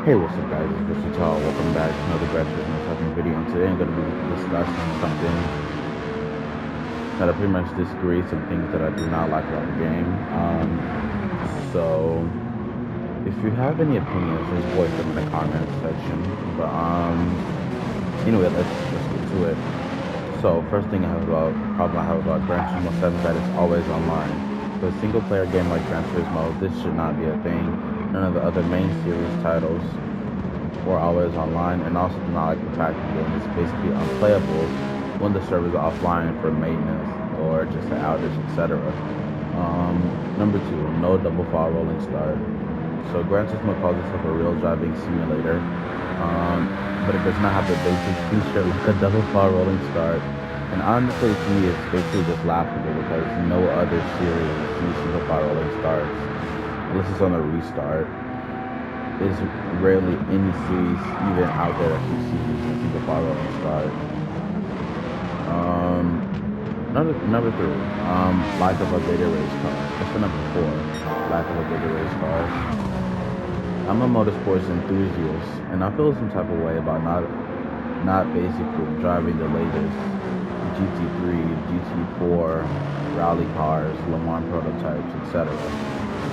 Hey, what's up guys, it's Versatile. Welcome back to another Gran Turismo talking video, and today I'm going to be discussing something that I pretty much disagree, some things that I do not like about the game. So, if you have any opinions, just voice them in the comments section. But anyway, let's get to it. So, first thing problem I have about Gran Turismo 7 is that it's always online. For a single player game like Gran Turismo, this should not be a thing. None of the other main series titles were always online, and also do not like the fact the game is basically unplayable when the servers are offline for maintenance or just an outage, etc. Number two, no double file rolling start. So Gran Turismo calls itself a real driving simulator, but it does not have the basic feature like a double file rolling start. And honestly, to me, it's basically just laughable because no other series uses single file rolling starts unless it's on a restart. There's rarely any series even out there that you see using single file rolling start. Number three, lack of updated race cars. That's the number four, lack of updated race cars. I'm a motorsports enthusiast, and I feel some type of way about not basically driving the latest GT3, GT4 rally cars, Le Mans prototypes, etc.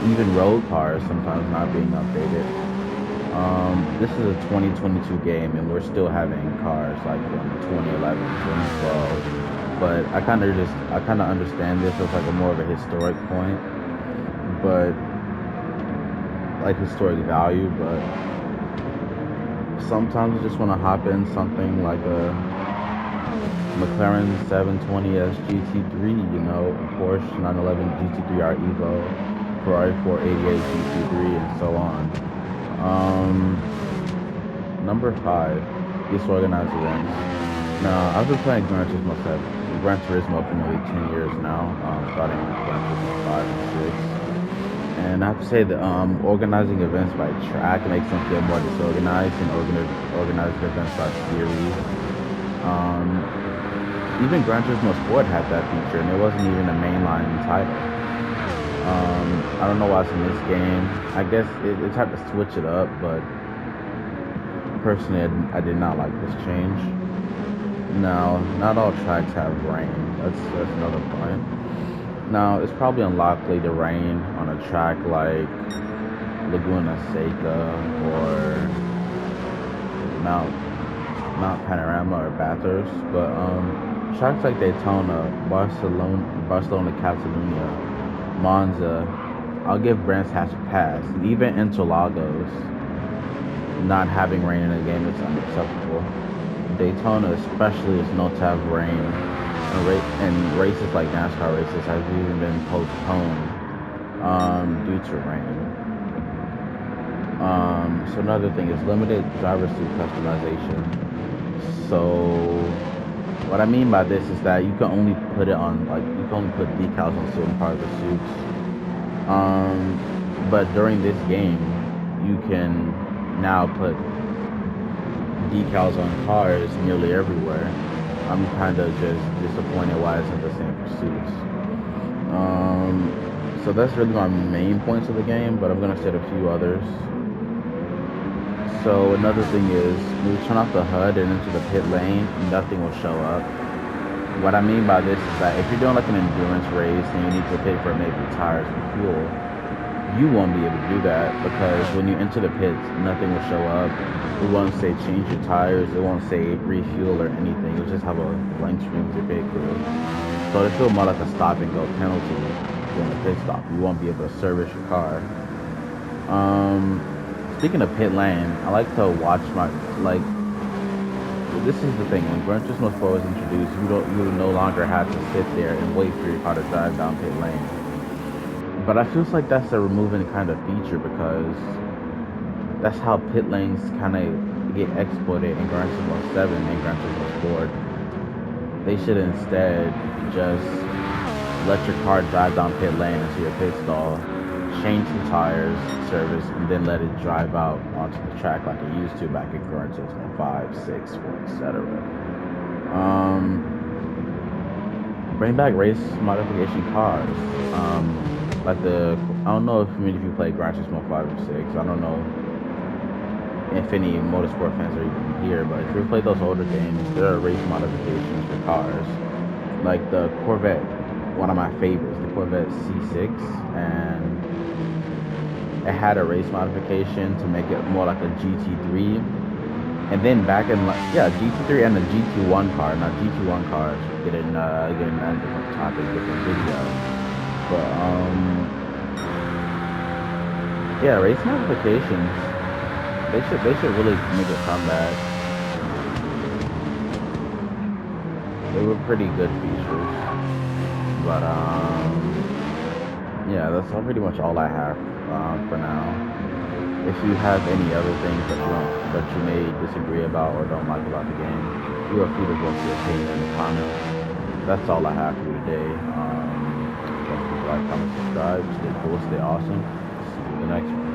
Even road cars sometimes not being updated. This is a 2022 game, and we're still having cars like from 2011, 2012. But I kind of understand this as like a more of a historic point, but like historic value. But sometimes I just want to hop in something like a McLaren 720S GT3, Porsche 911 GT3R Evo, Ferrari 488 GT3, and so on. Number five, disorganized events. Now, I've been playing Gran Turismo for nearly 10 years now, starting with Gran Turismo 5 and 6. And I have to say that organizing events by track makes them feel more disorganized, and organizing events by series. Even Gran Turismo Sport had that feature, and it wasn't even a mainline title. I don't know why it's in this game. I guess it's hard to switch it up, but personally, I did not like this change. Now, not all tracks have rain. That's another point. Now, it's probably unlikely to rain on a track like Laguna Seca or Mount Panorama or Bathurst, but tracks like Daytona, Barcelona, Catalunya, Monza, I'll give Brands Hatch a pass. And even Interlagos, not having rain in the game is unacceptable. Daytona especially is known to have rain, and races like NASCAR races have even been postponed due to rain. So another thing is limited driver suit customization. So what I mean by this is that you can only put it on, you can only put decals on certain parts of the suits. But during this game, you can now put decals on cars nearly everywhere. I'm kind of just disappointed why it's not the same for suits. So that's really my main points of the game, but I'm going to set a few others. So another thing is, when you turn off the HUD and into the pit lane, nothing will show up. What I mean by this is that if you're doing like an endurance race and you need to pit for maybe tires and fuel, you won't be able to do that, because when you enter the pits, nothing will show up. It won't say change your tires, it won't say refuel or anything. You'll just have a blank screen with your pit crew. So it feels more like a stop and go penalty than a pit stop. You won't be able to service your car. Speaking of pit lane, I like to watch this is the thing, when Gran Turismo 4 was introduced, you no longer have to sit there and wait for your car to drive down pit lane. But I feel like that's a removing kind of feature, because that's how pit lanes kind of get exploited in Gran Turismo 7 and Gran Turismo Sport. They should instead just let your car drive down pit lane into your pit stall, change the tires, service, and then let it drive out onto the track like it used to back in Gran Turismo 5, 6, 4, etc. Bring back race modification cars. I don't know if many of you play Gran Turismo 5 or 6. I don't know if any motorsport fans are even here, but if you play those older games, there are race modifications for cars. Like the Corvette, one of my favorites, the Corvette C6, and it had a race modification to make it more like a GT3. And then back in GT3 and the GT1 car. Now GT1 cars getting a different topic, different video. But yeah, race modifications. They should really make a comeback. They were pretty good features. But yeah, that's pretty much all I have for now. If you have any other things that you may disagree about or don't like about the game, you are free to voice your opinion in the comments. That's all I have for you today. Don't forget to like, comment, subscribe, stay cool, stay awesome. See you in the next one.